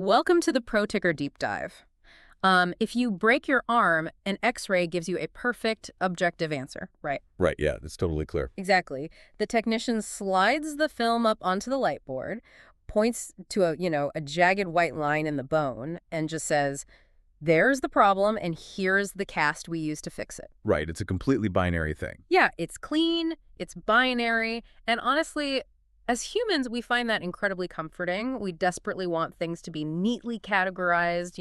Welcome to the Pro Ticker Deep Dive. If you break your arm, an X-ray gives you a perfect objective answer, right? Right, yeah, that's totally clear. Exactly. The technician slides the film up onto the light board, points to a jagged white line in the bone, and just says, "There's the problem, and here's the cast we use to fix it." Right, it's a completely binary thing. Yeah, it's clean, it's binary, and honestly, as humans, we find that incredibly comforting. We desperately want things to be neatly categorized,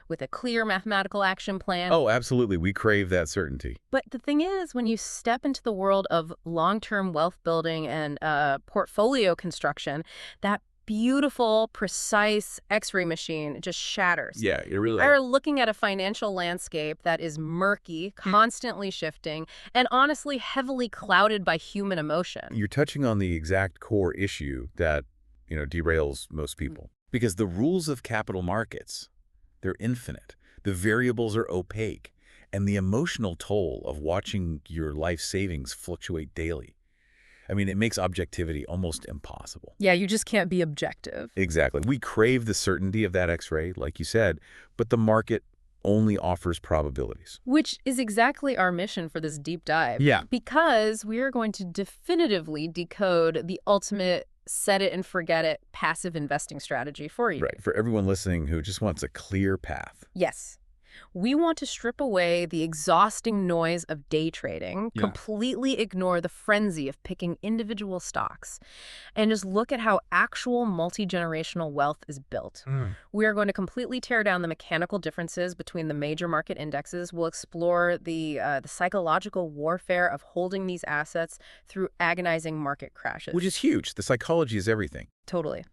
with a clear mathematical action plan. Oh, absolutely, we crave that certainty. But the thing is, when you step into the world of long-term wealth building and portfolio construction, that beautiful, precise X-ray machine just shatters. Yeah, it really We're looking at a financial landscape that is murky, constantly shifting, and honestly heavily clouded by human emotion. You're touching on the exact core issue that, derails most people. Because the rules of capital markets, they're infinite. The variables are opaque. And the emotional toll of watching your life savings fluctuate daily. I mean, it makes objectivity almost impossible. Yeah, you just can't be objective. Exactly. We crave the certainty of that X-ray, like you said, but the market only offers probabilities. Which is exactly our mission for this deep dive. Yeah. Because we are going to definitively decode the ultimate set it and forget it passive investing strategy for you. Right. For everyone listening who just wants a clear path. Yes. We want to strip away the exhausting noise of day trading, completely ignore the frenzy of picking individual stocks, and just look at how actual multi-generational wealth is built. We are going to completely tear down the mechanical differences between the major market indexes. We'll explore the psychological warfare of holding these assets through agonizing market crashes. Which is huge. The psychology is everything. Totally.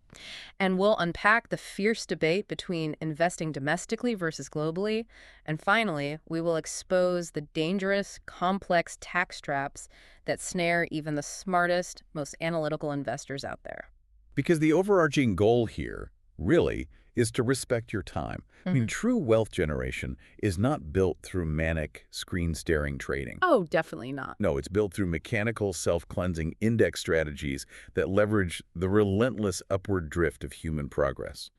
And we'll unpack the fierce debate between investing domestically versus globally. And finally, we will expose the dangerous, complex tax traps that snare even the smartest, most analytical investors out there. Because the overarching goal here, really, is to respect your time. I mean, true wealth generation is not built through manic, screen-staring trading. Oh, definitely not. No, it's built through mechanical, self-cleansing index strategies that leverage the relentless upward drift of human progress.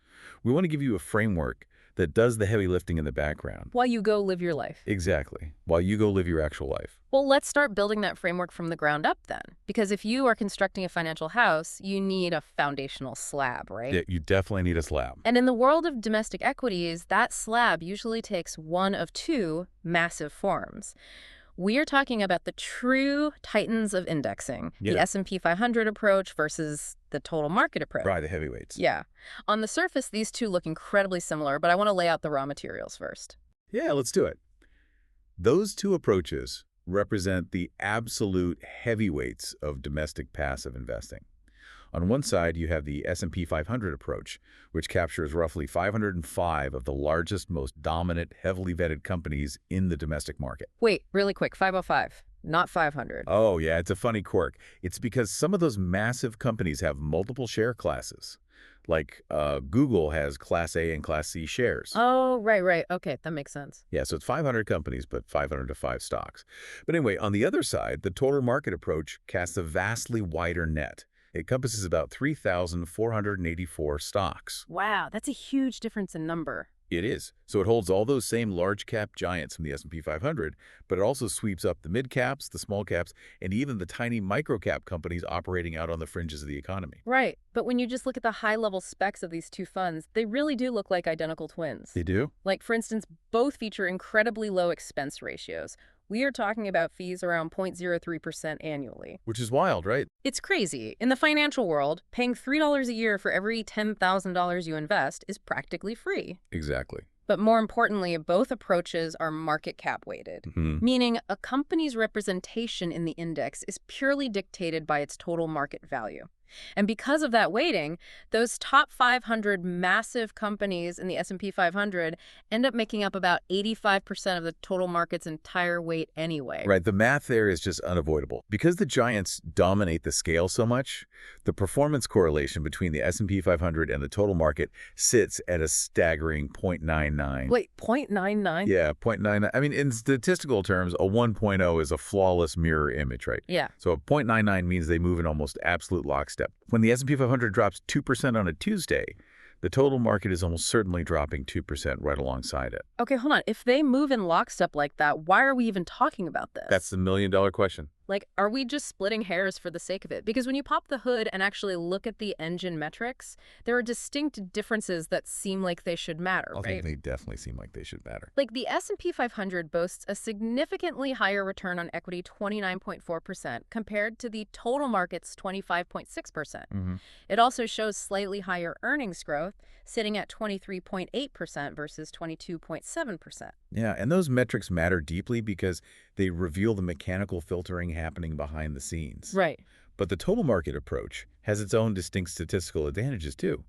We want to give you a framework that does the heavy lifting in the background. While you go live your life. Exactly. While you go live your actual life. Well, let's start building that framework from the ground up then. Because if you are constructing a financial house, you need a foundational slab, right? Yeah, you definitely need a slab. And in the world of domestic equities, that slab usually takes one of two massive forms. We are talking about the true titans of indexing, the S&P 500 approach versus the total market approach. Right, the heavyweights. Yeah. On the surface, these two look incredibly similar, but I want to lay out the raw materials first. Yeah, let's do it. Those two approaches represent the absolute heavyweights of domestic passive investing. On one side, you have the S&P 500 approach, which captures roughly 505 of the largest, most dominant, heavily vetted companies in the domestic market. Wait, really quick, 505, not 500. Oh, yeah, it's a funny quirk. It's because some of those massive companies have multiple share classes. Like Google has Class A and Class C shares. Oh, right. Okay, that makes sense. Yeah, so it's 500 companies, but 505 stocks. But anyway, on the other side, the total market approach casts a vastly wider net. It encompasses about 3,484 stocks. Wow, that's a huge difference in number. It is. So it holds all those same large-cap giants from the S&P 500, but it also sweeps up the mid-caps, the small-caps, and even the tiny micro-cap companies operating out on the fringes of the economy. Right, but when you just look at the high-level specs of these two funds, they really do look like identical twins. They do? Like, for instance, both feature incredibly low expense ratios. We are talking about fees around 0.03% annually. Which is wild, right? It's crazy. In the financial world, paying $3 a year for every $10,000 you invest is practically free. Exactly. But more importantly, both approaches are market cap weighted, meaning a company's representation in the index is purely dictated by its total market value. And because of that weighting, those top 500 massive companies in the S&P 500 end up making up about 85% of the total market's entire weight anyway. Right, the math there is just unavoidable. Because the giants dominate the scale so much, the performance correlation between the S&P 500 and the total market sits at a staggering 0.99. Wait, 0.99? Yeah, 0.99. I mean, in statistical terms, a 1.0 is a flawless mirror image, right? Yeah. So a 0.99 means they move in almost absolute lockstep. When the S&P 500 drops 2% on a Tuesday, The total market is almost certainly dropping 2% right alongside it. Okay, hold on. If they move in lockstep like that, why are we even talking about That's this? the million-dollar question. Like, are we just splitting hairs for the sake of it? Because when you pop the hood and actually look at the engine metrics, there are distinct differences that seem like they should matter, I think right? they definitely seem like they should matter. Like the S&P 500 boasts a significantly higher return on equity, 29.4%, compared to the total market's 25.6%. It also shows slightly higher earnings growth, sitting at 23.8% versus 22.7%. Yeah, and those metrics matter deeply because they reveal the mechanical filtering happening behind the scenes. Right. But the total market approach has its own distinct statistical advantages, too.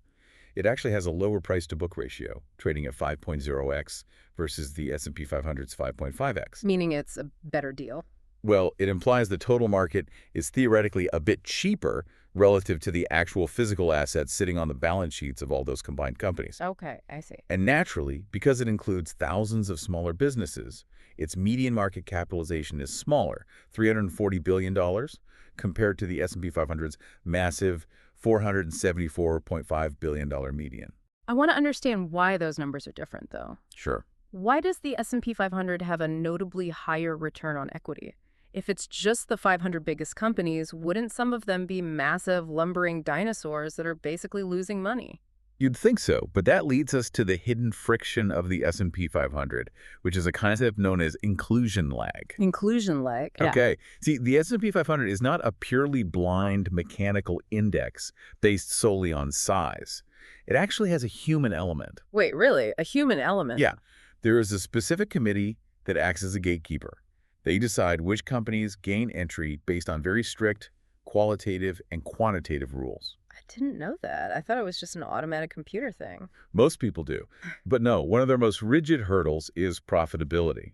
It actually has a lower price-to-book ratio, trading at 5.0x versus the S&P 500's 5.5x. Meaning it's a better deal. Well, it implies the total market is theoretically a bit cheaper relative to the actual physical assets sitting on the balance sheets of all those combined companies. Okay, I see. And naturally, because it includes thousands of smaller businesses, its median market capitalization is smaller, $340 billion, compared to the S&P 500's massive $474.5 billion median. I want to understand why those numbers are different, though. Sure. Why does the S&P 500 have a notably higher return on equity? If it's just the 500 biggest companies, wouldn't some of them be massive, lumbering dinosaurs that are basically losing money? You'd think so, but that leads us to the hidden friction of the S&P 500, which is a concept known as inclusion lag. Inclusion lag. Yeah. Okay. See, the S&P 500 is not a purely blind mechanical index based solely on size. It actually has a human element. Wait, really? A human element? Yeah. There is a specific committee that acts as a gatekeeper. They decide which companies gain entry based on very strict qualitative and quantitative rules. I didn't know that. I thought it was just an automatic computer thing. Most people do. But no, one of their most rigid hurdles is profitability.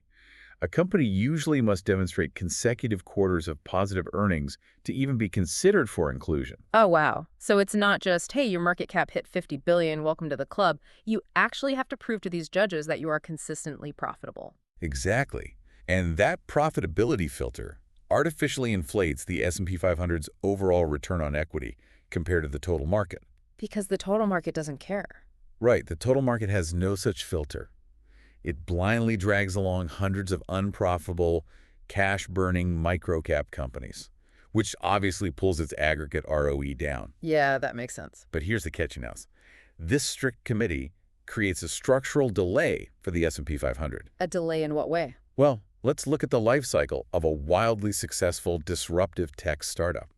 A company usually must demonstrate consecutive quarters of positive earnings to even be considered for inclusion. Oh, wow. So it's not just, hey, your market cap hit 50 billion, welcome to the club. You actually have to prove to these judges that you are consistently profitable. Exactly. And that profitability filter artificially inflates the S&P 500's overall return on equity compared to the total market. Because the total market doesn't care. Right, the total market has no such filter. It blindly drags along hundreds of unprofitable, cash-burning micro-cap companies, which obviously pulls its aggregate ROE down. Yeah, that makes sense. But here's the catchy noise. This strict committee creates a structural delay for the S&P 500. A delay in what way? Well, let's look at the life cycle of a wildly successful disruptive tech startup.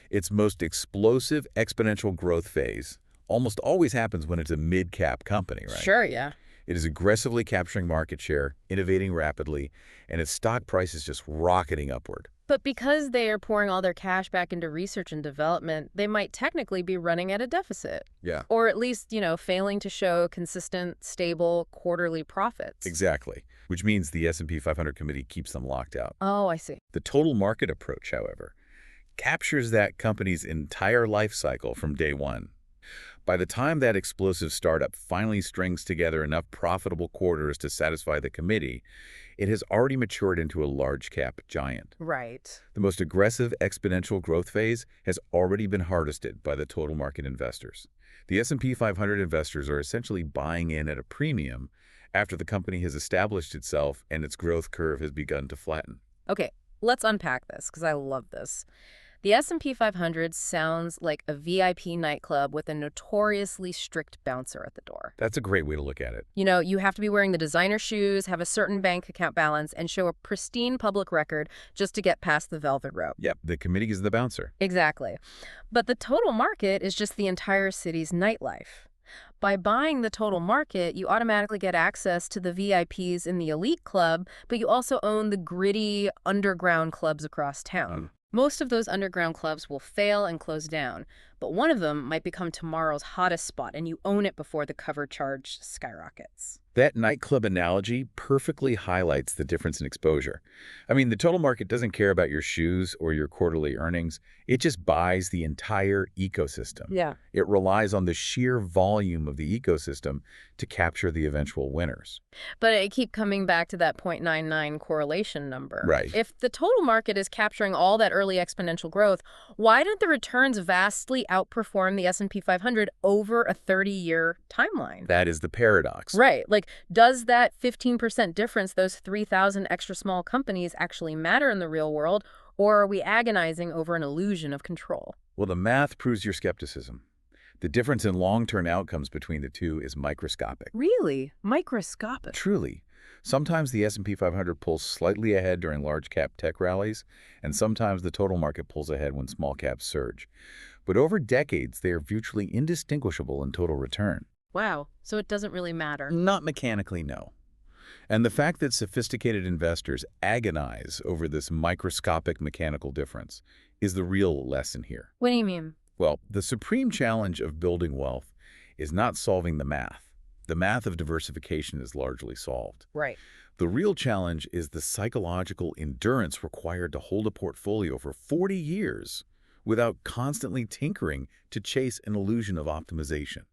Its most explosive exponential growth phase almost always happens when it's a mid-cap company, right? Sure, yeah. It is aggressively capturing market share, innovating rapidly, and its stock price is just rocketing upward. But because they are pouring all their cash back into research and development, they might technically be running at a deficit. Yeah. Or at least, failing to show consistent, stable, quarterly profits. Exactly, which means the S&P 500 committee keeps them locked out. Oh, I see. The total market approach, however, captures that company's entire life cycle from day one. By the time that explosive startup finally strings together enough profitable quarters to satisfy the committee, it has already matured into a large-cap giant. Right. The most aggressive exponential growth phase has already been harvested by the total market investors. The S&P 500 investors are essentially buying in at a premium after the company has established itself and its growth curve has begun to flatten. Okay, let's unpack this because I love this. The S&P 500 sounds like a VIP nightclub with a notoriously strict bouncer at the door. That's a great way to look at it. You have to be wearing the designer shoes, have a certain bank account balance, and show a pristine public record just to get past the velvet rope. Yep, the committee is the bouncer. Exactly. But the total market is just the entire city's nightlife. By buying the total market, you automatically get access to the VIPs in the elite club, but you also own the gritty, underground clubs across town. Most of those underground clubs will fail and close down, but one of them might become tomorrow's hottest spot, and you own it before the cover charge skyrockets. That nightclub analogy perfectly highlights the difference in exposure. I mean, the total market doesn't care about your shoes or your quarterly earnings. It just buys the entire ecosystem. Yeah. It relies on the sheer volume of the ecosystem to capture the eventual winners. But I keep coming back to that 0.99 correlation number. Right. If the total market is capturing all that early exponential growth, why don't the returns vastly outperform the S&P 500 over a 30-year timeline. That is the paradox. Right. Like, does that 15% difference, those 3,000 extra small companies, actually matter in the real world, or are we agonizing over an illusion of control? Well, the math proves your skepticism. The difference in long-term outcomes between the two is microscopic. Really? Microscopic? Truly. Sometimes the S&P 500 pulls slightly ahead during large-cap tech rallies, and sometimes the total market pulls ahead when small caps surge. But over decades, they are virtually indistinguishable in total return. Wow. So it doesn't really matter. Not mechanically, no. And the fact that sophisticated investors agonize over this microscopic mechanical difference is the real lesson here. What do you mean? Well, the supreme challenge of building wealth is not solving the math. The math of diversification is largely solved. Right. The real challenge is the psychological endurance required to hold a portfolio for 40 years without constantly tinkering to chase an illusion of optimization.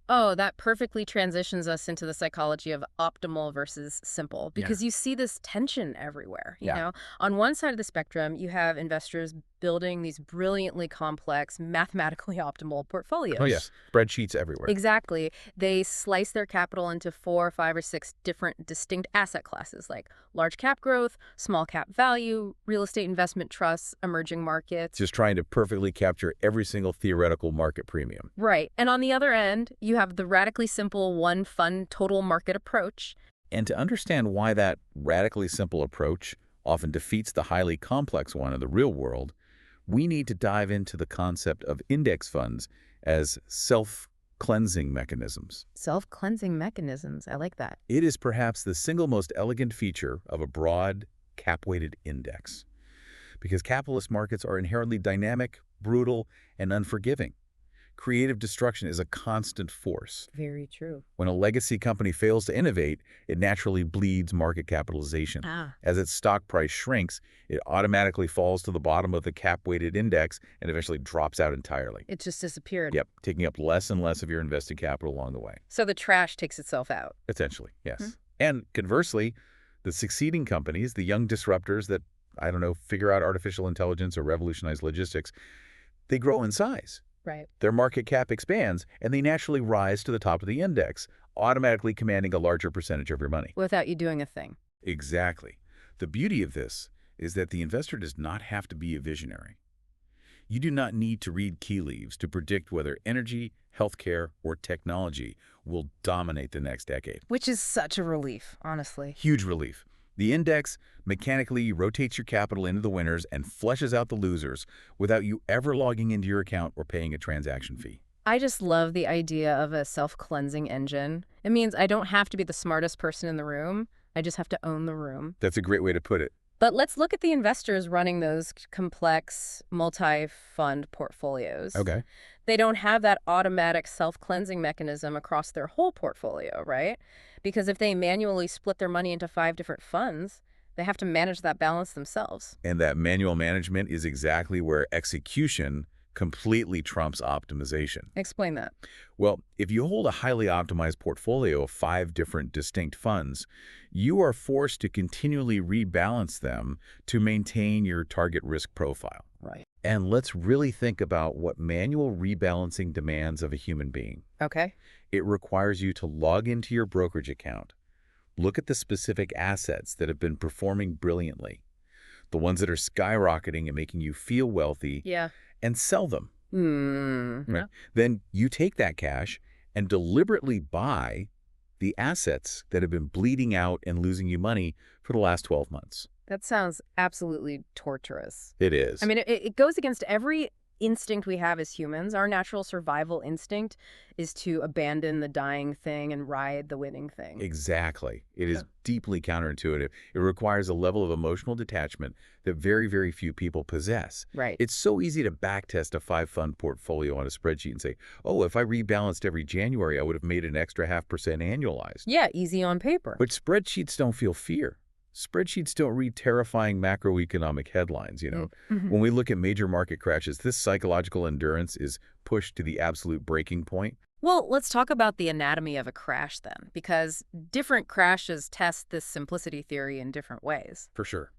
Oh, that perfectly transitions us into the psychology of optimal versus simple, because you see this tension everywhere, you know? On one side of the spectrum, you have investors building these brilliantly complex, mathematically optimal portfolios. Oh, yes. Spreadsheets everywhere. Exactly. They slice their capital into 4, 5, or 6 different distinct asset classes, like large cap growth, small cap value, real estate investment trusts, emerging markets. Just trying to perfectly capture every single theoretical market premium. Right. And on the other end, you have the radically simple one fund total market approach. And to understand why that radically simple approach often defeats the highly complex one of the real world, we need to dive into the concept of index funds as self-cleansing mechanisms. Self-cleansing mechanisms. I like that. It is perhaps the single most elegant feature of a broad, cap-weighted index. Because capitalist markets are inherently dynamic, brutal, and unforgiving. Creative destruction is a constant force. Very true. When a legacy company fails to innovate, it naturally bleeds market capitalization. As its stock price shrinks, it automatically falls to the bottom of the cap-weighted index and eventually drops out entirely. It just disappeared. Yep, taking up less and less of your invested capital along the way. So the trash takes itself out. Essentially, yes. And conversely, the succeeding companies, the young disruptors that, I don't know, figure out artificial intelligence or revolutionize logistics, they grow in size. Right. Their market cap expands, and they naturally rise to the top of the index, automatically commanding a larger percentage of your money. Without you doing a thing. Exactly. The beauty of this is that the investor does not have to be a visionary. You do not need to read key leaves to predict whether energy, healthcare, or technology will dominate the next decade. Which is such a relief, honestly. Huge relief. The index mechanically rotates your capital into the winners and flushes out the losers without you ever logging into your account or paying a transaction fee. I just love the idea of a self-cleansing engine. It means I don't have to be the smartest person in the room. I just have to own the room. That's a great way to put it. But let's look at the investors running those complex multi-fund portfolios. Okay. They don't have that automatic self-cleansing mechanism across their whole portfolio, right? Because if they manually split their money into 5 different funds, they have to manage that balance themselves. And that manual management is exactly where execution completely trumps optimization. Explain that. Well, if you hold a highly optimized portfolio of 5 different distinct funds, you are forced to continually rebalance them to maintain your target risk profile. Right. And let's really think about what manual rebalancing demands of a human being. Okay. It requires you to log into your brokerage account, look at the specific assets that have been performing brilliantly, the ones that are skyrocketing and making you feel wealthy, and sell them. Right? Then you take that cash and deliberately buy the assets that have been bleeding out and losing you money for the last 12 months. That sounds absolutely torturous. It is. I mean, it goes against every instinct we have as humans. Our natural survival instinct is to abandon the dying thing and ride the winning thing. Exactly. It is deeply counterintuitive. It requires a level of emotional detachment that very, very few people possess. Right. It's so easy to backtest a 5-fund portfolio on a spreadsheet and say, oh, if I rebalanced every January, I would have made an extra 0.5% annualized. Yeah, easy on paper. But spreadsheets don't feel fear. Spreadsheets don't read terrifying macroeconomic headlines, you know. When we look at major market crashes, this psychological endurance is pushed to the absolute breaking point. Well, let's talk about the anatomy of a crash then, because different crashes test this simplicity theory in different ways. For sure.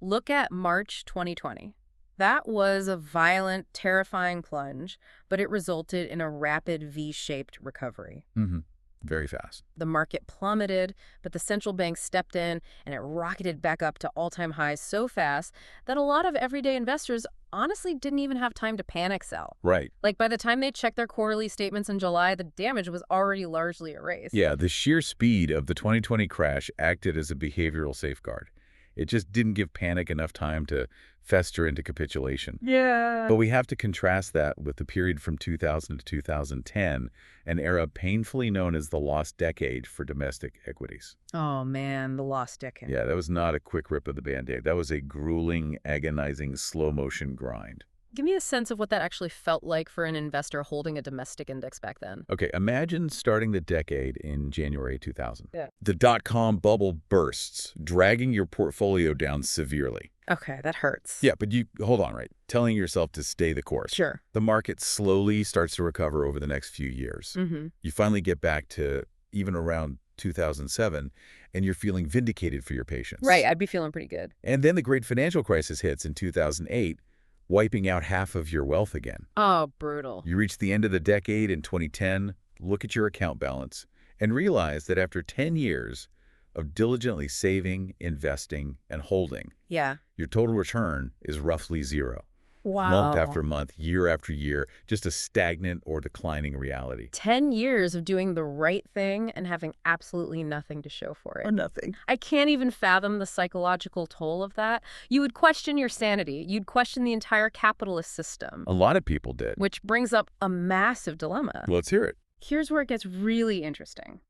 Look at March 2020. That was a violent, terrifying plunge, but it resulted in a rapid V-shaped recovery. Mm-hmm. Very fast. The market plummeted, but the central bank stepped in and it rocketed back up to all-time highs so fast that a lot of everyday investors honestly didn't even have time to panic sell. Right. Like by the time they checked their quarterly statements in July, the damage was already largely erased. Yeah, the sheer speed of the 2020 crash acted as a behavioral safeguard. It just didn't give panic enough time to fester into capitulation. Yeah. But we have to contrast that with the period from 2000 to 2010, an era painfully known as the lost decade for domestic equities. Oh man, the lost decade. Yeah, that was not a quick rip of the Band-Aid. That was a grueling, agonizing, slow-motion grind. Give me a sense of what that actually felt like for an investor holding a domestic index back then. Okay, imagine starting the decade in January 2000. Yeah. The dot-com bubble bursts, dragging your portfolio down severely. Okay, that hurts. Yeah, but you hold on, right? Telling yourself to stay the course. Sure. The market slowly starts to recover over the next few years. Mm-hmm. You finally get back to even around 2007, and you're feeling vindicated for your patience. Right, I'd be feeling pretty good. And then the great financial crisis hits in 2008, wiping out half of your wealth again. Oh, brutal. You reach the end of the decade in 2010, look at your account balance, and realize that after 10 years of diligently saving, investing, and holding, Yeah. your total return is roughly zero. Wow. Month after month, year after year, just a stagnant or declining reality. 10 years of doing the right thing and having absolutely nothing to show for it. Or nothing. I can't even fathom the psychological toll of that. You would question your sanity. You'd question the entire capitalist system. A lot of people did. Which brings up a massive dilemma. Let's hear it. Here's where it gets really interesting.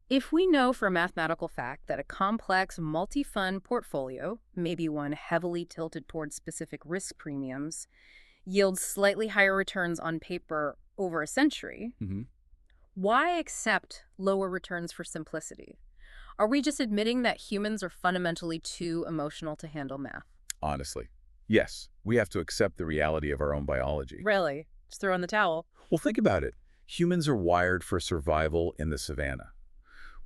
If we know for a mathematical fact that a complex multi-fund portfolio, maybe one heavily tilted towards specific risk premiums, yields slightly higher returns on paper over a century, why accept lower returns for simplicity? Are we just admitting that humans are fundamentally too emotional to handle math? Honestly, yes. We have to accept the reality of our own biology. Really? Just throw in the towel. Well, think about it. Humans are wired for survival in the savannah.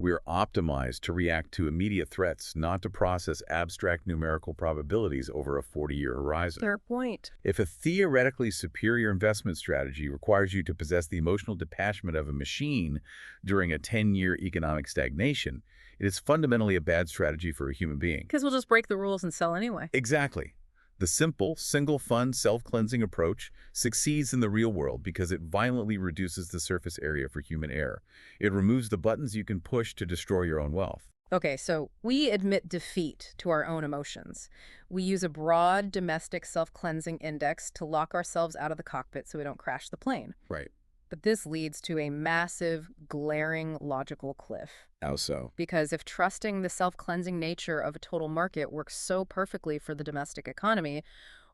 We're optimized to react to immediate threats, not to process abstract numerical probabilities over a 40-year horizon. Fair point. If a theoretically superior investment strategy requires you to possess the emotional detachment of a machine during a 10-year economic stagnation, it is fundamentally a bad strategy for a human being. Because we'll just break the rules and sell anyway. Exactly. The simple, single-fund, self-cleansing approach succeeds in the real world because it violently reduces the surface area for human error. It removes the buttons you can push to destroy your own wealth. Okay, so we admit defeat to our own emotions. We use a broad domestic self-cleansing index to lock ourselves out of the cockpit so we don't crash the plane. Right. But this leads to a massive, glaring logical cliff. How so? Because if trusting the self-cleansing nature of a total market works so perfectly for the domestic economy,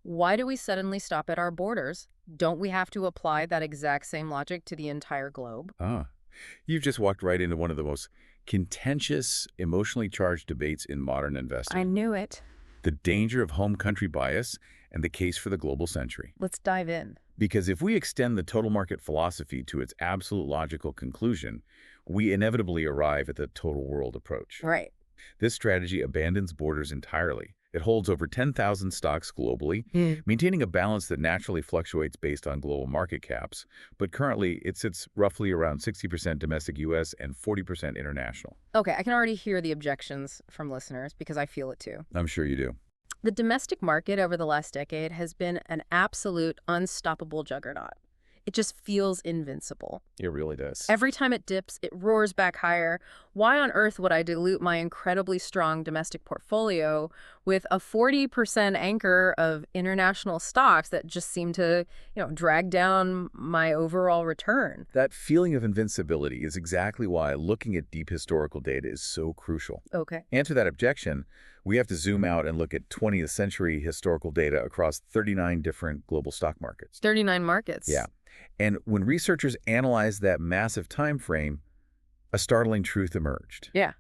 why do we suddenly stop at our borders? Don't we have to apply that exact same logic to the entire globe? You've just walked right into one of the most contentious, emotionally charged debates in modern investing. I knew it. The danger of home country bias and the case for the global century. Let's dive in. Because if we extend the total market philosophy to its absolute logical conclusion, we inevitably arrive at the total world approach. Right. This strategy abandons borders entirely. It holds over 10,000 stocks globally, maintaining a balance that naturally fluctuates based on global market caps, but currently it sits roughly around 60% domestic U.S. and 40% international. Okay, I can already hear the objections from listeners because I feel it too. I'm sure you do. The domestic market over the last decade has been an absolute unstoppable juggernaut. It just feels invincible. It really does. Every time it dips, it roars back higher. Why on earth would I dilute my incredibly strong domestic portfolio with a 40% anchor of international stocks that just seem to, drag down my overall return? That feeling of invincibility is exactly why looking at deep historical data is so crucial. Okay. Answer that objection, we have to zoom out and look at 20th century historical data across 39 different global stock markets. 39 markets. Yeah. And when researchers analyzed that massive time frame, a startling truth emerged. Yeah.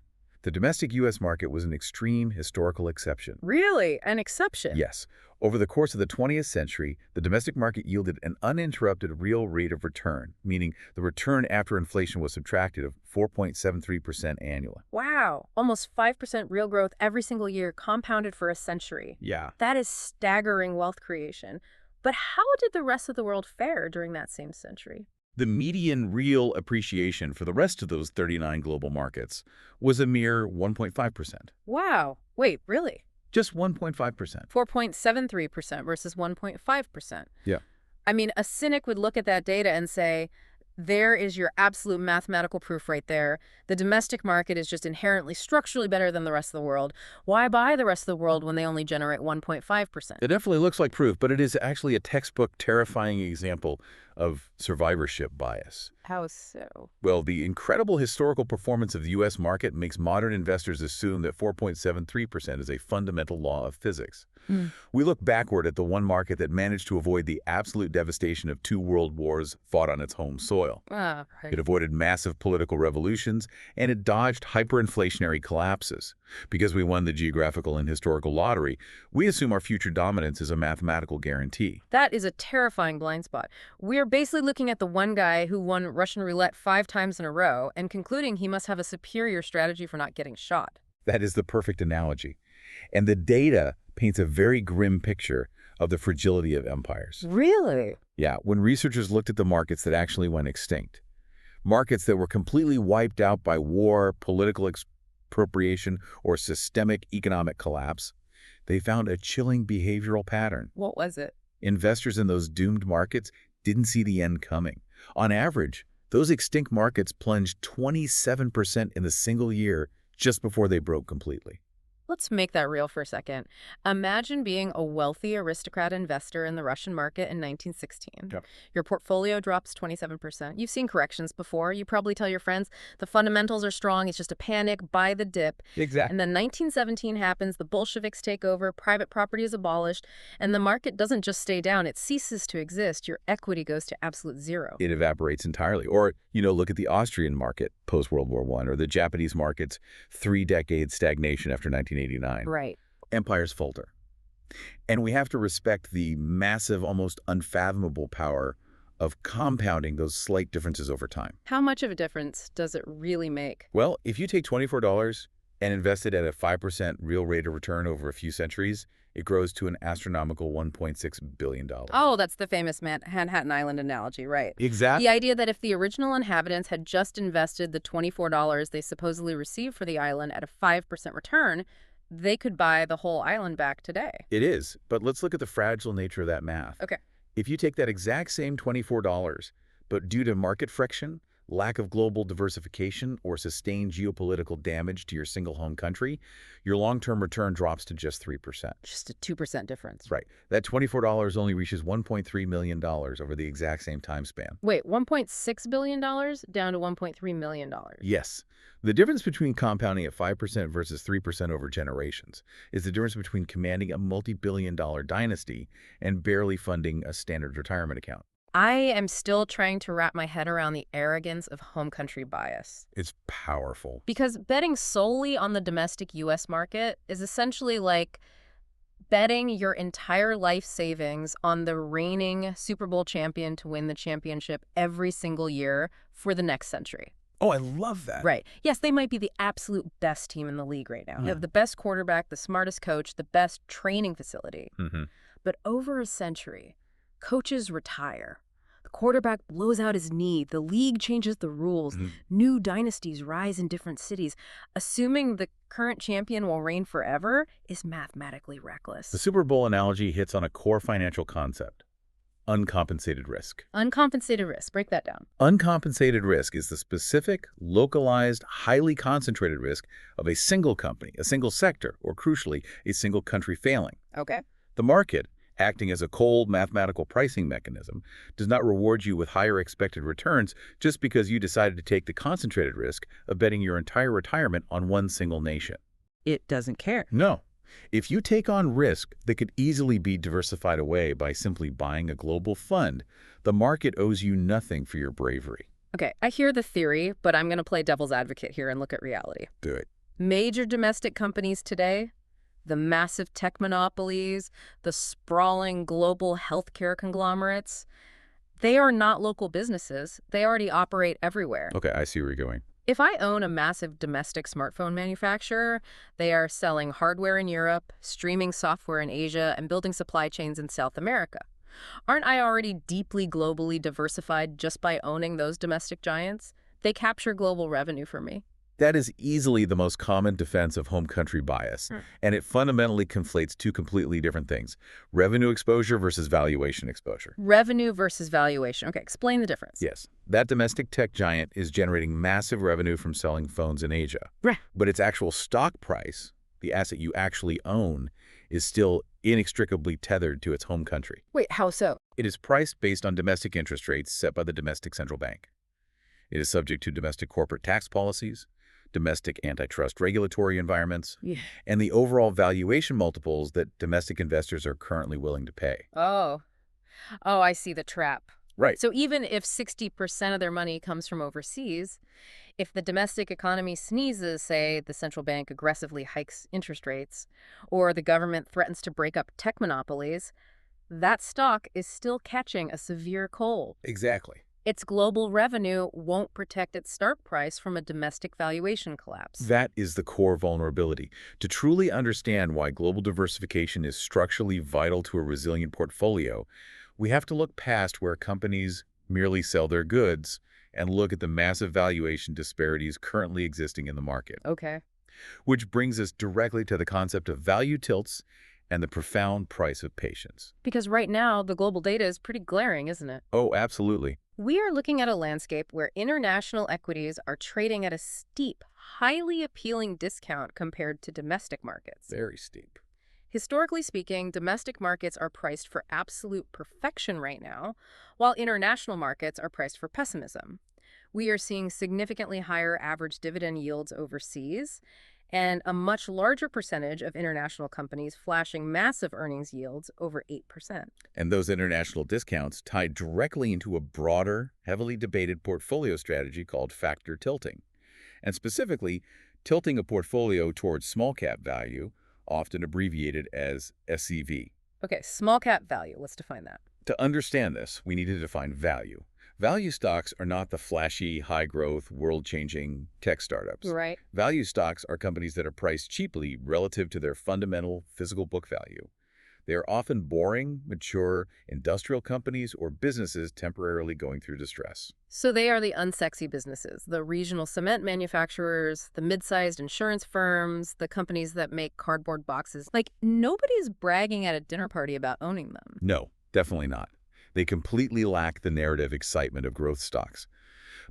The domestic U.S. market was an extreme historical exception. Really? An exception? Yes. Over the course of the 20th century, the domestic market yielded an uninterrupted real rate of return, meaning the return after inflation was subtracted of 4.73% annually. Wow. Almost 5% real growth every single year, compounded for a century. Yeah. That is staggering wealth creation. But how did the rest of the world fare during that same century? The median real appreciation for the rest of those 39 global markets was a mere 1.5%. Wow. Wait, really? Just 1.5%. 4.73% versus 1.5%. Yeah. I mean, a cynic would look at that data and say, there is your absolute mathematical proof right there. The domestic market is just inherently structurally better than the rest of the world. Why buy the rest of the world when they only generate 1.5%? It definitely looks like proof, but it is actually a textbook terrifying example of survivorship bias. How so? Well, the incredible historical performance of the U.S. market makes modern investors assume that 4.73% is a fundamental law of physics. We look backward at the one market that managed to avoid the absolute devastation of 2 world wars fought on its home soil. Right. It avoided massive political revolutions, and it dodged hyperinflationary collapses. Because we won the geographical and historical lottery, we assume our future dominance is a mathematical guarantee. That is a terrifying blind spot. We're basically looking at the one guy who won Russian roulette 5 times in a row and concluding he must have a superior strategy for not getting shot. That is the perfect analogy. And the data paints a very grim picture of the fragility of empires. Really? Yeah, when researchers looked at the markets that actually went extinct, markets that were completely wiped out by war, political expropriation, or systemic economic collapse, they found a chilling behavioral pattern. What was it? Investors in those doomed markets didn't see the end coming. On average, those extinct markets plunged 27% in a single year just before they broke completely. Let's make that real for a second. Imagine being a wealthy aristocrat investor in the Russian market in 1916. Yep. Your portfolio drops 27%. You've seen corrections before. You probably tell your friends, the fundamentals are strong, it's just a panic, buy the dip. Exactly. And then 1917 happens, the Bolsheviks take over, private property is abolished, and the market doesn't just stay down, it ceases to exist. Your equity goes to absolute zero. It evaporates entirely. Or, look at the Austrian market post-World War I, or the Japanese market's 3-decade stagnation after 1989. Right. Empires falter. And we have to respect the massive, almost unfathomable power of compounding those slight differences over time. How much of a difference does it really make? Well, if you take $24 and invest it at a 5% real rate of return over a few centuries, it grows to an astronomical $1.6 billion. Oh, that's the famous Manhattan Island analogy, right? Exactly. The idea that if the original inhabitants had just invested the $24 they supposedly received for the island at a 5% return, they could buy the whole island back today. It is, but let's look at the fragile nature of that math. Okay. If you take that exact same $24, but due to market friction, lack of global diversification, or sustained geopolitical damage to your single home country, your long-term return drops to just 3%. Just a 2% difference. Right. That $24 only reaches $1.3 million over the exact same time span. Wait, $1.6 billion down to $1.3 million. Yes. The difference between compounding at 5% versus 3% over generations is the difference between commanding a multi-billion-dollar dynasty and barely funding a standard retirement account. I am still trying to wrap my head around the arrogance of home country bias. It's powerful. Because betting solely on the domestic U.S. market is essentially like betting your entire life savings on the reigning Super Bowl champion to win the championship every single year for the next century. Oh, I love that. Right. Yes, they might be the absolute best team in the league right now. They have the best quarterback, the smartest coach, the best training facility. But over a century, coaches retire. The quarterback blows out his knee. The league changes the rules. New dynasties rise in different cities. Assuming the current champion will reign forever is mathematically reckless. The Super Bowl analogy hits on a core financial concept: uncompensated risk. Uncompensated risk. Break that down. Uncompensated risk is the specific, localized, highly concentrated risk of a single company, a single sector, or crucially, a single country failing. Okay. The market, acting as a cold mathematical pricing mechanism, does not reward you with higher expected returns just because you decided to take the concentrated risk of betting your entire retirement on one single nation. It doesn't care. No. If you take on risk that could easily be diversified away by simply buying a global fund, the market owes you nothing for your bravery. Okay, I hear the theory, but I'm going to play devil's advocate here and look at reality. Do it. Major domestic companies today, the massive tech monopolies, the sprawling global healthcare conglomerates, they are not local businesses. They already operate everywhere. Okay, I see where you're going. If I own a massive domestic smartphone manufacturer, they are selling hardware in Europe, streaming software in Asia, and building supply chains in South America. Aren't I already deeply globally diversified just by owning those domestic giants? They capture global revenue for me. That is easily the most common defense of home country bias, and it fundamentally conflates two completely different things: revenue exposure versus valuation exposure. Revenue versus valuation. Okay, explain the difference. Yes, that domestic tech giant is generating massive revenue from selling phones in Asia. Right. But its actual stock price, the asset you actually own, is still inextricably tethered to its home country. Wait, how so? It is priced based on domestic interest rates set by the domestic central bank. It is subject to domestic corporate tax policies, domestic antitrust regulatory environments, Yeah. and the overall valuation multiples that domestic investors are currently willing to pay. Oh. Oh, I see the trap. Right. So even if 60% of their money comes from overseas, if the domestic economy sneezes, say the central bank aggressively hikes interest rates, or the government threatens to break up tech monopolies, that stock is still catching a severe cold. Exactly. Its global revenue won't protect its start price from a domestic valuation collapse. That is the core vulnerability. To truly understand why global diversification is structurally vital to a resilient portfolio, we have to look past where companies merely sell their goods and look at the massive valuation disparities currently existing in the market. Okay. Which brings us directly to the concept of value tilts and the profound price of patience. Because right now, the global data is pretty glaring, isn't it? Oh, absolutely. We are looking at a landscape where international equities are trading at a steep, highly appealing discount compared to domestic markets. Very steep. Historically speaking, domestic markets are priced for absolute perfection right now, while international markets are priced for pessimism. We are seeing significantly higher average dividend yields overseas, and a much larger percentage of international companies flashing massive earnings yields over 8%. And those international discounts tie directly into a broader, heavily debated portfolio strategy called factor tilting. And specifically, tilting a portfolio towards small cap value, often abbreviated as SCV. Okay, small cap value. Let's define that. To understand this, we need to define value. Value stocks are not the flashy, high-growth, world-changing tech startups. Right. Value stocks are companies that are priced cheaply relative to their fundamental physical book value. They are often boring, mature, industrial companies or businesses temporarily going through distress. So they are the unsexy businesses, the regional cement manufacturers, the mid-sized insurance firms, the companies that make cardboard boxes. Like, nobody's bragging at a dinner party about owning them. No, definitely not. They completely lack the narrative excitement of growth stocks.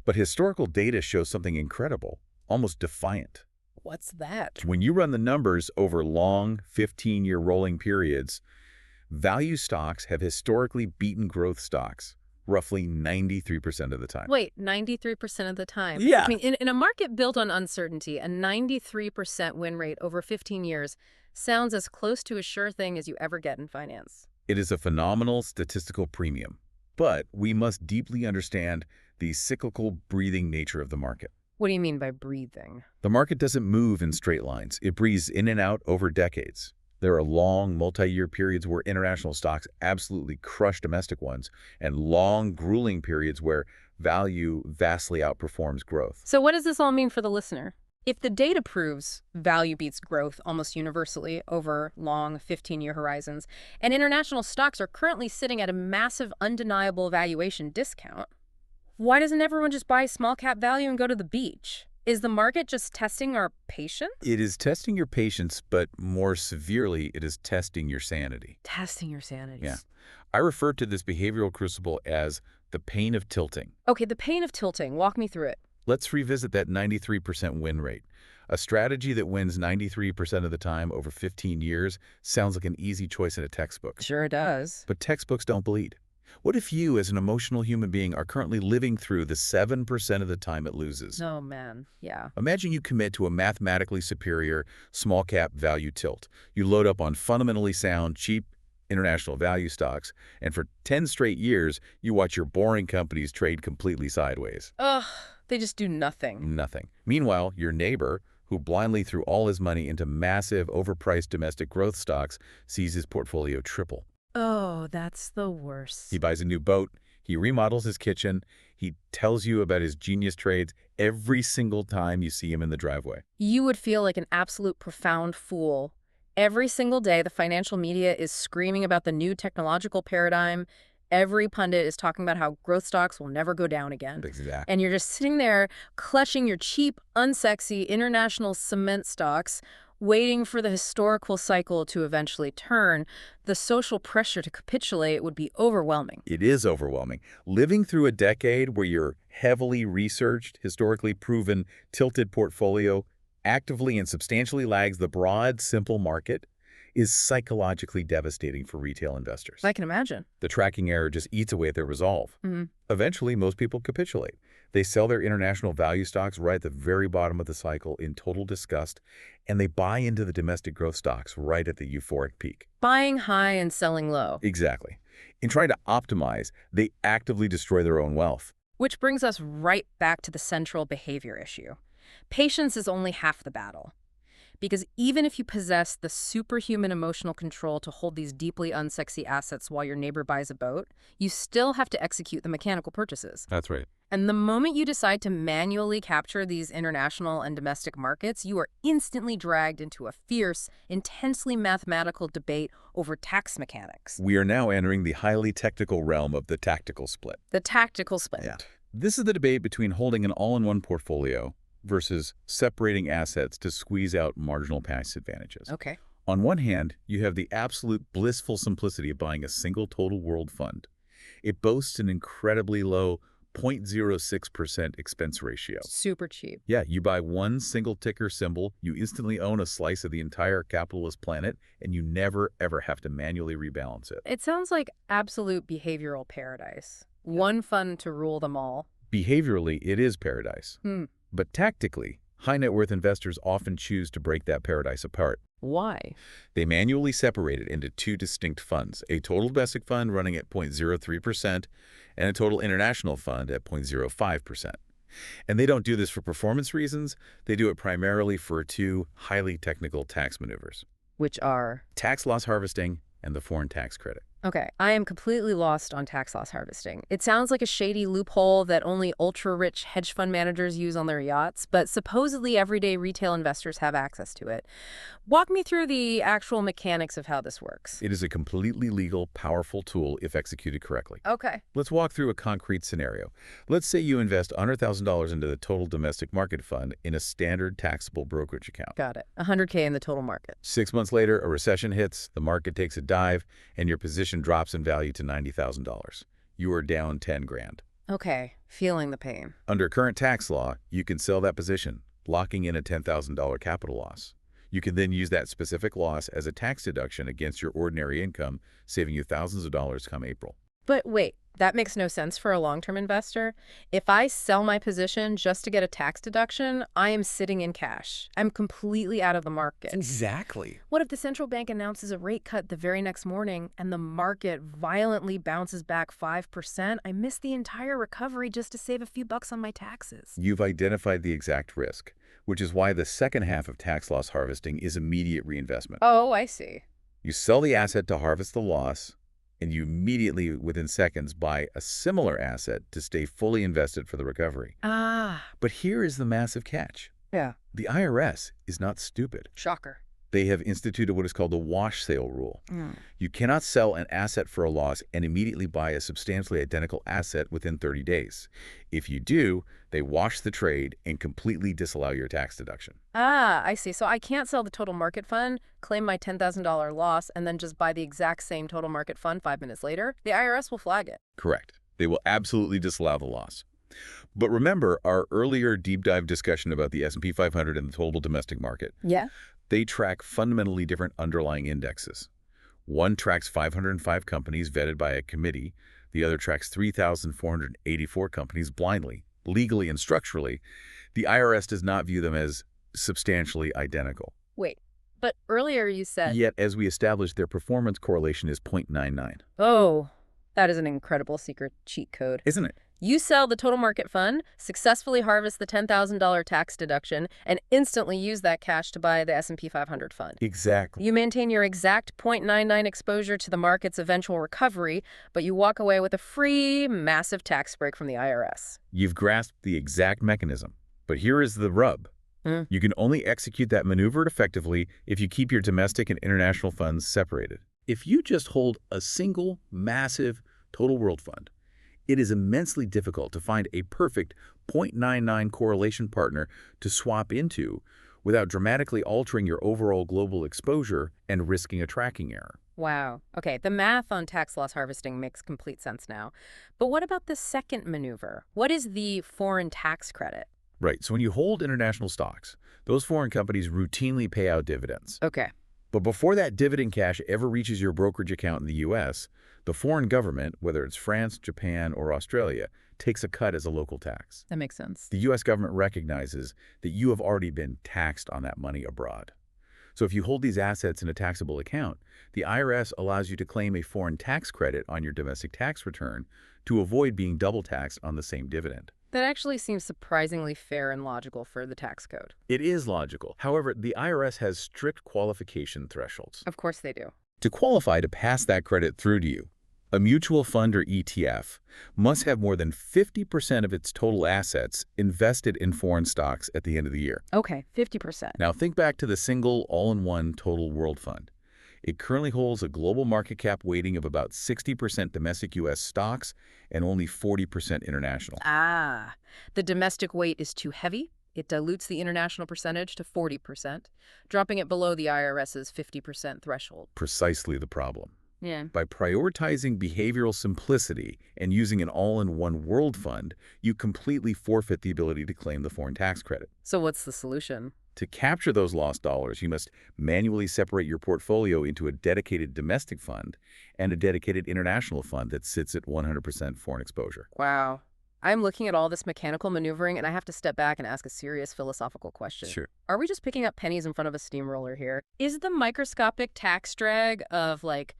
But historical data shows something incredible, almost defiant. What's that? When you run the numbers over long, 15-year rolling periods, value stocks have historically beaten growth stocks roughly 93% of the time. Wait, 93% of the time? Yeah. I mean, in a market built on uncertainty, a 93% win rate over 15 years sounds as close to a sure thing as you ever get in finance. It is a phenomenal statistical premium, but we must deeply understand the cyclical breathing nature of the market. What do you mean by breathing? The market doesn't move in straight lines. It breathes in and out over decades. There are long, multi-year periods where international stocks absolutely crush domestic ones, and long, grueling periods where value vastly outperforms growth. So what does this all mean for the listener? If the data proves value beats growth almost universally over long 15-year horizons, and international stocks are currently sitting at a massive, undeniable valuation discount, why doesn't everyone just buy small cap value and go to the beach? Is the market just testing our patience? It is testing your patience, but more severely, it is testing your sanity. Testing your sanity. Yeah. I refer to this behavioral crucible as the pain of tilting. Okay, the pain of tilting. Walk me through it. Let's revisit that 93% win rate. A strategy that wins 93% of the time over 15 years sounds like an easy choice in a textbook. Sure does. But textbooks don't bleed. What if you, as an emotional human being, are currently living through the 7% of the time it loses? Oh, man. Yeah. Imagine you commit to a mathematically superior small-cap value tilt. You load up on fundamentally sound, cheap, international value stocks, and for 10 straight years, you watch your boring companies trade completely sideways. Ugh, they just do nothing. Nothing. Meanwhile, your neighbor, who blindly threw all his money into massive, overpriced domestic growth stocks, sees his portfolio triple. Oh, that's the He worst. buys a new boat, he remodels his kitchen, he tells you about his genius trades every single time you see him in the driveway. You would feel like an absolute profound fool. Every single day, the financial media is screaming about the new technological paradigm. Every pundit is talking about how growth stocks will never go down again. Exactly. And you're just sitting there clutching your cheap, unsexy international cement stocks, waiting for the historical cycle to eventually turn. The social pressure to capitulate would be overwhelming. It is overwhelming. Living through a decade where your heavily researched, historically proven, tilted portfolio actively and substantially lags the broad, simple market is psychologically devastating for retail investors. I can imagine. The tracking error just eats away at their resolve. Mhm. Eventually, most people capitulate. They sell their international value stocks right at the very bottom of the cycle in total disgust, and they buy into the domestic growth stocks right at the euphoric peak. Buying high and selling low. Exactly. In trying to optimize, they actively destroy their own wealth. Which brings us right back to the central behavior issue. Patience is only half the battle. Because even if you possess the superhuman emotional control to hold these deeply unsexy assets while your neighbor buys a boat, you still have to execute the mechanical purchases. That's right. And the moment you decide to manually capture these international and domestic markets, you are instantly dragged into a fierce, intensely mathematical debate over tax mechanics. We are now entering the highly technical realm of the tactical split. The tactical split. Yeah. This is the debate between holding an all-in-one portfolio versus separating assets to squeeze out marginal tax advantages. Okay. On one hand, you have the absolute blissful simplicity of buying a single total world fund. It boasts an incredibly low 0.06% expense ratio. Super cheap. Yeah, you buy one single ticker symbol, you instantly own a slice of the entire capitalist planet, and you never, ever have to manually rebalance it. It sounds like absolute behavioral paradise. One fund to rule them all. Behaviorally, it is paradise. But tactically, high net worth investors often choose to break that paradise apart. Why? They manually separate it into two distinct funds, a total domestic fund running at 0.03% and a total international fund at 0.05%. And they don't do this for performance reasons. They do it primarily for two highly technical tax maneuvers: Which are? tax loss harvesting and the foreign tax credit. Okay, I am completely lost on tax loss harvesting. It sounds like a shady loophole that only ultra-rich hedge fund managers use on their yachts, but supposedly everyday retail investors have access to it. Walk me through the actual mechanics of how this works. It is a completely legal, powerful tool if executed correctly. Okay. Let's walk through a concrete scenario. Let's say you invest $100,000 into the total domestic market fund in a standard taxable brokerage account. Got it. 100K in the total market. 6 months later, a recession hits, the market takes a dive, and your position drops in value to $90,000. You are down 10 grand. Okay, feeling the pain. Under current tax law, you can sell that position, locking in a $10,000 capital loss. You can then use that specific loss as a tax deduction against your ordinary income, saving you thousands of dollars come April. But wait, that makes no sense for a long-term investor. If I sell my position just to get a tax deduction, I am sitting in cash. I'm completely out of the market. Exactly. What if the central bank announces a rate cut the very next morning and the market violently bounces back 5%? I miss the entire recovery just to save a few bucks on my taxes. You've identified the exact risk, which is why the second half of tax loss harvesting is immediate reinvestment. Oh, I see. You sell the asset to harvest the loss, and you immediately, within seconds, buy a similar asset to stay fully invested for the recovery. Ah. But here is the massive catch. Yeah. The IRS is not stupid. Shocker. They have instituted what is called the wash sale rule. You cannot sell an asset for a loss and immediately buy a substantially identical asset within 30 days. If you do, they wash the trade and completely disallow your tax deduction. Ah, I see. So I can't sell the total market fund, claim my $10,000 loss, and then just buy the exact same total market fund 5 minutes later? The IRS will flag it. Correct. They will absolutely disallow the loss. But remember our earlier deep dive discussion about the S&P 500 and the total domestic market. Yeah. They track fundamentally different underlying indexes. One tracks 505 companies vetted by a committee. The other tracks 3,484 companies blindly, legally and structurally. The IRS does not view them as substantially identical. Wait, but earlier you said... Yet, as we established, their performance correlation is 0.99. Oh, that is an incredible secret cheat code. Isn't it? You sell the total market fund, successfully harvest the $10,000 tax deduction, and instantly use that cash to buy the S&P 500 fund. Exactly. You maintain your exact 0.99 exposure to the market's eventual recovery, but you walk away with a free, massive tax break from the IRS. You've grasped the exact mechanism. But here is the rub. You can only execute that maneuver effectively if you keep your domestic and international funds separated. If you just hold a single, massive, total world fund, it is immensely difficult to find a perfect 0.99 correlation partner to swap into without dramatically altering your overall global exposure and risking a tracking error. Wow. Okay, the math on tax loss harvesting makes complete sense now. But what about the second maneuver? What is the foreign tax credit? Right, so when you hold international stocks, those foreign companies routinely pay out dividends. Okay. But before that dividend cash ever reaches your brokerage account in the U.S., the foreign government, whether it's France, Japan, or Australia, takes a cut as a local tax. That makes sense. The U.S. government recognizes that you have already been taxed on that money abroad. So if you hold these assets in a taxable account, the IRS allows you to claim a foreign tax credit on your domestic tax return to avoid being double taxed on the same dividend. That actually seems surprisingly fair and logical for the tax code. It is logical. However, the IRS has strict qualification thresholds. Of course they do. To qualify to pass that credit through to you, a mutual fund or ETF must have more than 50% of its total assets invested in foreign stocks at the end of the year. Okay, 50%. Now think back to the single all-in-one total world fund. It currently holds a global market cap weighting of about 60% domestic U.S. stocks and only 40% international. Ah, the domestic weight is too heavy. It dilutes the international percentage to 40%, dropping it below the IRS's 50% threshold. Precisely the problem. Yeah. By prioritizing behavioral simplicity and using an all-in-one world fund, you completely forfeit the ability to claim the foreign tax credit. So what's the solution? To capture those lost dollars, you must manually separate your portfolio into a dedicated domestic fund and a dedicated international fund that sits at 100% foreign exposure. Wow. I'm looking at all this mechanical maneuvering, and I have to step back and ask a serious philosophical question. Sure. Are we just picking up pennies in front of a steamroller here? Is the microscopic tax drag of, like,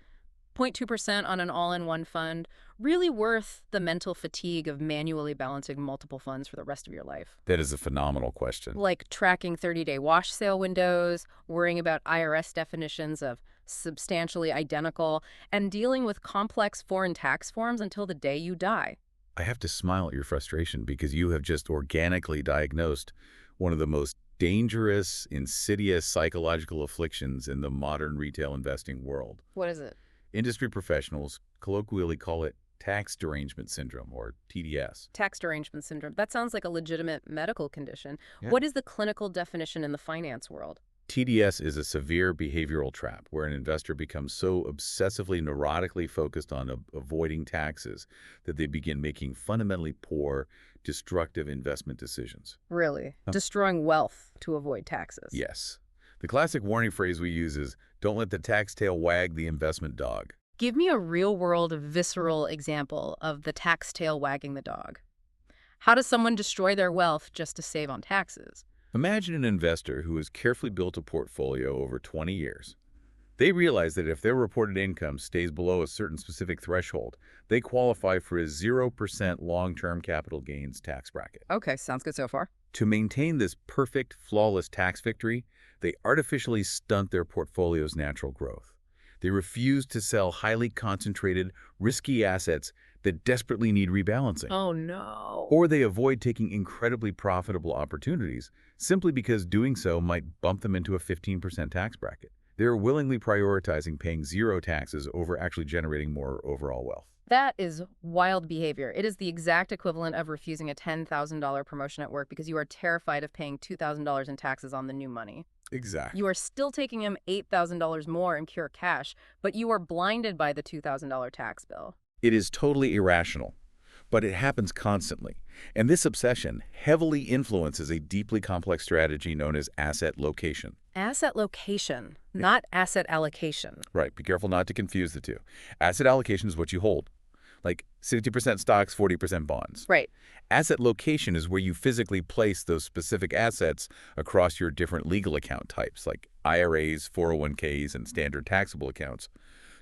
0.2% on an all-in-one fund really worth the mental fatigue of manually balancing multiple funds for the rest of your life? That is a phenomenal question. Like tracking 30-day wash sale windows, worrying about IRS definitions of substantially identical, and dealing with complex foreign tax forms until the day you die. I have to smile at your frustration because you have just organically diagnosed one of the most dangerous, insidious psychological afflictions in the modern retail investing world. What is it? Industry professionals colloquially call it tax derangement syndrome, or TDS. Tax derangement syndrome. That sounds like a legitimate medical condition. Yeah. What is the clinical definition in the finance world? TDS is a severe behavioral trap where an investor becomes so obsessively neurotically focused on avoiding taxes that they begin making fundamentally poor, destructive investment decisions. Really? Destroying wealth to avoid taxes? Yes. The classic warning phrase we use is, don't let the tax tail wag the investment dog. Give me a real-world, visceral example of the tax tail wagging the dog. How does someone destroy their wealth just to save on taxes? Imagine an investor who has carefully built a portfolio over 20 years. They realize that if their reported income stays below a certain specific threshold, they qualify for a 0% long-term capital gains tax bracket. Okay, sounds good so far. To maintain this perfect, flawless tax victory, they artificially stunt their portfolio's natural growth. They refuse to sell highly concentrated, risky assets that desperately need rebalancing. Oh, no. Or they avoid taking incredibly profitable opportunities simply because doing so might bump them into a 15% tax bracket. They're willingly prioritizing paying zero taxes over actually generating more overall wealth. That is wild behavior. It is the exact equivalent of refusing a $10,000 promotion at work because you are terrified of paying $2,000 in taxes on the new money. Exactly. You are still taking him $8,000 more in pure cash, but you are blinded by the $2,000 tax bill. It is totally irrational, but it happens constantly. And this obsession heavily influences a deeply complex strategy known as asset location. Asset location, not asset allocation. Right. Be careful not to confuse the two. Asset allocation is what you hold, like 60% stocks, 40% bonds. Right. Asset location is where you physically place those specific assets across your different legal account types, like IRAs, 401ks, and standard taxable accounts,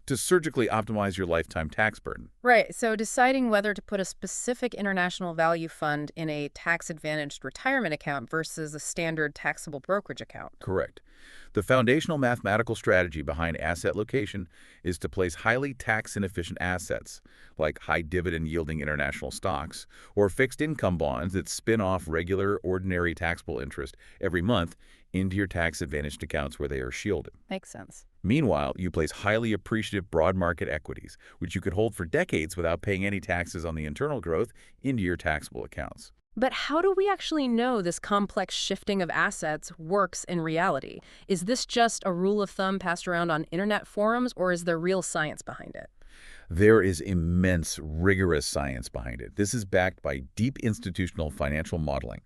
to surgically optimize your lifetime tax burden. Right, so deciding whether to put a specific international value fund in a tax-advantaged retirement account versus a standard taxable brokerage account. Correct. The foundational mathematical strategy behind asset location is to place highly tax-inefficient assets, like high dividend-yielding international stocks, or fixed income bonds that spin off regular, ordinary taxable interest every month into your tax-advantaged accounts where they are shielded. Makes sense. Meanwhile, you place highly appreciative broad market equities, which you could hold for decades without paying any taxes on the internal growth, into your taxable accounts. But how do we actually know this complex shifting of assets works in reality? Is this just a rule of thumb passed around on internet forums, or is there real science behind it? There is immense, rigorous science behind it. This is backed by deep institutional financial modeling.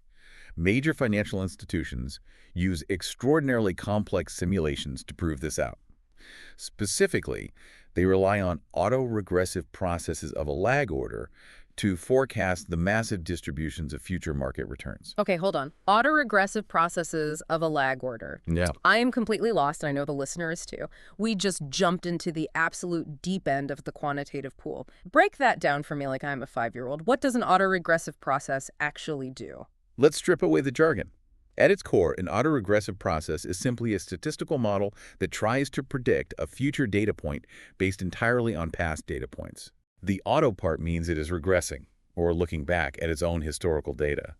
Major financial institutions use extraordinarily complex simulations to prove this out. Specifically, they rely on autoregressive processes of a lag order to forecast the massive distributions of future market returns. Okay, hold on. Autoregressive processes of a lag order. Yeah. I am completely lost, and I know the listener is too. We just jumped into the absolute deep end of the quantitative pool. Break that down for me like I'm a 5-year-old. What does an autoregressive process actually do? Let's strip away the jargon. At its core, an autoregressive process is simply a statistical model that tries to predict a future data point based entirely on past data points. The auto part means it is regressing, or looking back at its own historical data.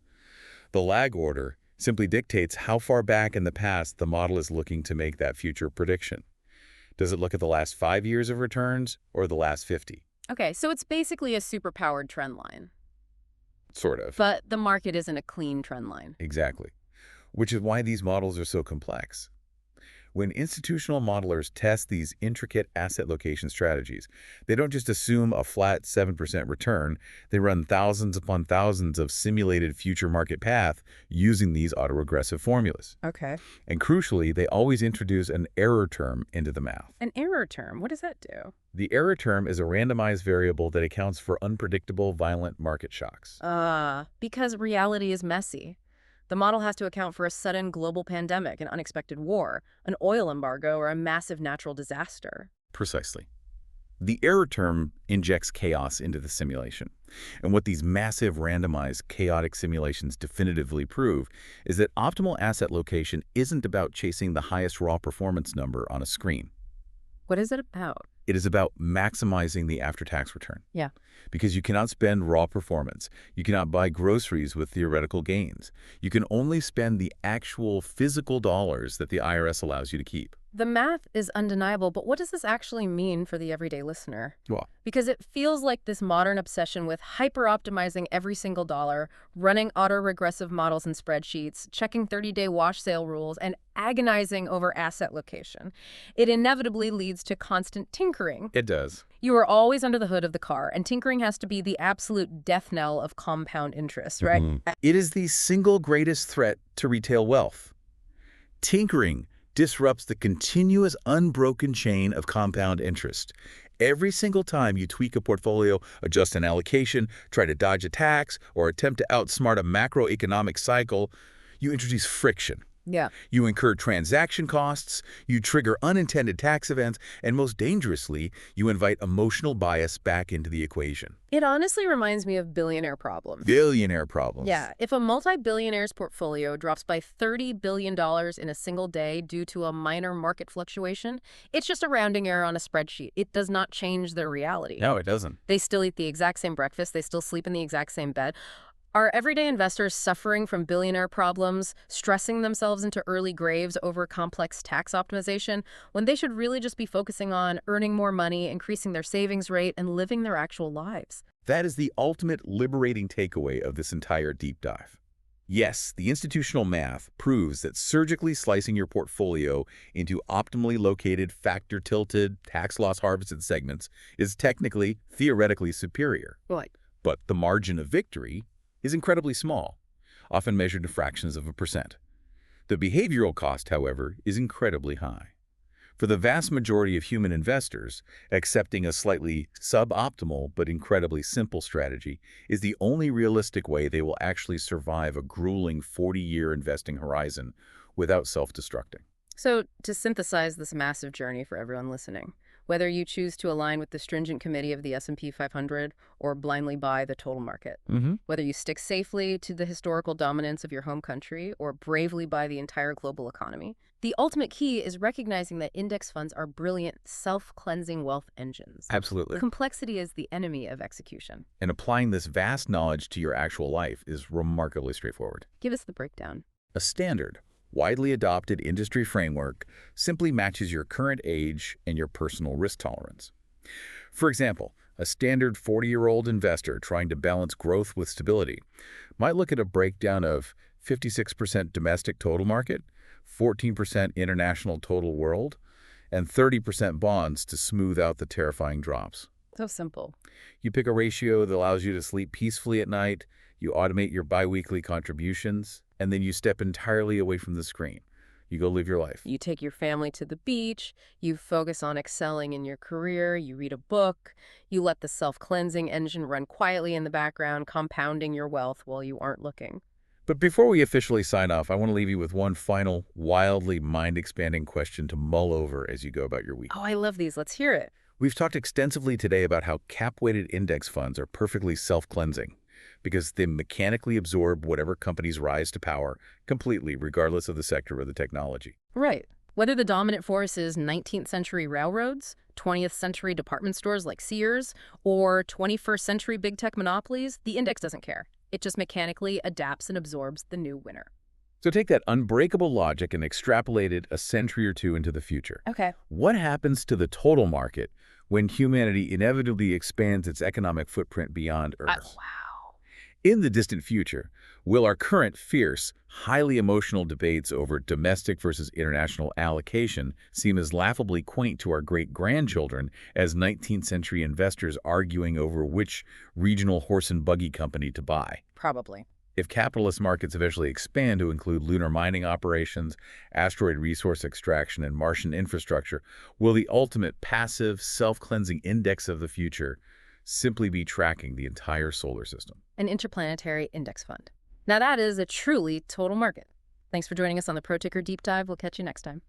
The lag order simply dictates how far back in the past the model is looking to make that future prediction. Does it look at the last 5 years of returns or the last 50? Okay, so it's basically a superpowered trend line. Sort of. But the market isn't a clean trend line. Exactly. Which is why these models are so complex. When institutional modelers test these intricate asset location strategies, they don't just assume a flat 7% return, they run thousands upon thousands of simulated future market path using these autoregressive formulas. Okay. And crucially, they always introduce an error term into the math. An error term, what does that do? The error term is a randomized variable that accounts for unpredictable, violent market shocks. Because reality is messy. The model has to account for a sudden global pandemic, an unexpected war, an oil embargo, or a massive natural disaster. Precisely. The error term injects chaos into the simulation. And what these massive, randomized, chaotic simulations definitively prove is that optimal asset location isn't about chasing the highest raw performance number on a screen. What is it about? It is about maximizing the after-tax return. Yeah. Because you cannot spend raw performance. You cannot buy groceries with theoretical gains. You can only spend the actual physical dollars that the IRS allows you to keep. The math is undeniable, but what does this actually mean for the everyday listener? Well, Because it feels like this modern obsession with hyper-optimizing every single dollar, running auto-regressive models and spreadsheets, checking 30-day wash sale rules, and agonizing over asset location. It inevitably leads to constant tinkering. it does. You are always under the hood of the car, and tinkering has to be the absolute death knell of compound interest, right? It is the single greatest threat to retail wealth. Tinkering disrupts the continuous, unbroken chain of compound interest. Every single time you tweak a portfolio, adjust an allocation, try to dodge a tax, or attempt to outsmart a macroeconomic cycle, you introduce friction. Yeah. You incur transaction costs, you trigger unintended tax events, and most dangerously, you invite emotional bias back into the equation. It honestly reminds me of billionaire problems. Billionaire problems. Yeah, if a multi-billionaire's portfolio drops by $30 billion in a single day due to a minor market fluctuation, it's just a rounding error on a spreadsheet. It does not change their reality. No, it doesn't. They still eat the exact same breakfast. They still sleep in the exact same bed. Are everyday investors suffering from billionaire problems, stressing themselves into early graves over complex tax optimization, when they should really just be focusing on earning more money, increasing their savings rate, and living their actual lives? That is the ultimate liberating takeaway of this entire deep dive. Yes, the institutional math proves that surgically slicing your portfolio into optimally located, factor-tilted, tax-loss harvested segments is technically, theoretically superior. Right. But the margin of victory is incredibly small, often measured in fractions of a percent. The behavioral cost, however, is incredibly high. For the vast majority of human investors, accepting a slightly suboptimal but incredibly simple strategy is the only realistic way they will actually survive a grueling 40-year investing horizon without self-destructing. So, to synthesize this massive journey for everyone listening, whether you choose to align with the stringent committee of the S&P 500 or blindly buy the total market. Mm-hmm. Whether you stick safely to the historical dominance of your home country or bravely buy the entire global economy. The ultimate key is recognizing that index funds are brilliant, self-cleansing wealth engines. Absolutely. Complexity is the enemy of execution. And applying this vast knowledge to your actual life is remarkably straightforward. Give us the breakdown. A standard, widely adopted industry framework simply matches your current age and your personal risk tolerance. For example, a standard 40-year-old investor trying to balance growth with stability might look at a breakdown of 56% domestic total market, 14% international total world, and 30% bonds to smooth out the terrifying drops. So simple. You pick a ratio that allows you to sleep peacefully at night, you automate your biweekly contributions, and then you step entirely away from the screen. You go live your life. You take your family to the beach, you focus on excelling in your career, you read a book, you let the self-cleansing engine run quietly in the background, compounding your wealth while you aren't looking. But before we officially sign off, I want to leave you with one final, wildly mind-expanding question to mull over as you go about your week. Oh, I love these. Let's hear it. We've talked extensively today about how cap-weighted index funds are perfectly self-cleansing because they mechanically absorb whatever companies rise to power completely, regardless of the sector or the technology. Right. Whether the dominant force is 19th century railroads, 20th century department stores like Sears, or 21st century big tech monopolies, the index doesn't care. It just mechanically adapts and absorbs the new winner. So take that unbreakable logic and extrapolate it a century or two into the future. Okay. What happens to the total market when humanity inevitably expands its economic footprint beyond Earth? Wow. In the distant future, will our current fierce, highly emotional debates over domestic versus international allocation seem as laughably quaint to our great-grandchildren as 19th century investors arguing over which regional horse and buggy company to buy? Probably. If capitalist markets eventually expand to include lunar mining operations, asteroid resource extraction, and Martian infrastructure, will the ultimate passive, self-cleansing index of the future simply be tracking the entire solar system? An interplanetary index fund. Now that is a truly total market. Thanks for joining us on the Pro Ticker Deep Dive. We'll catch you next time.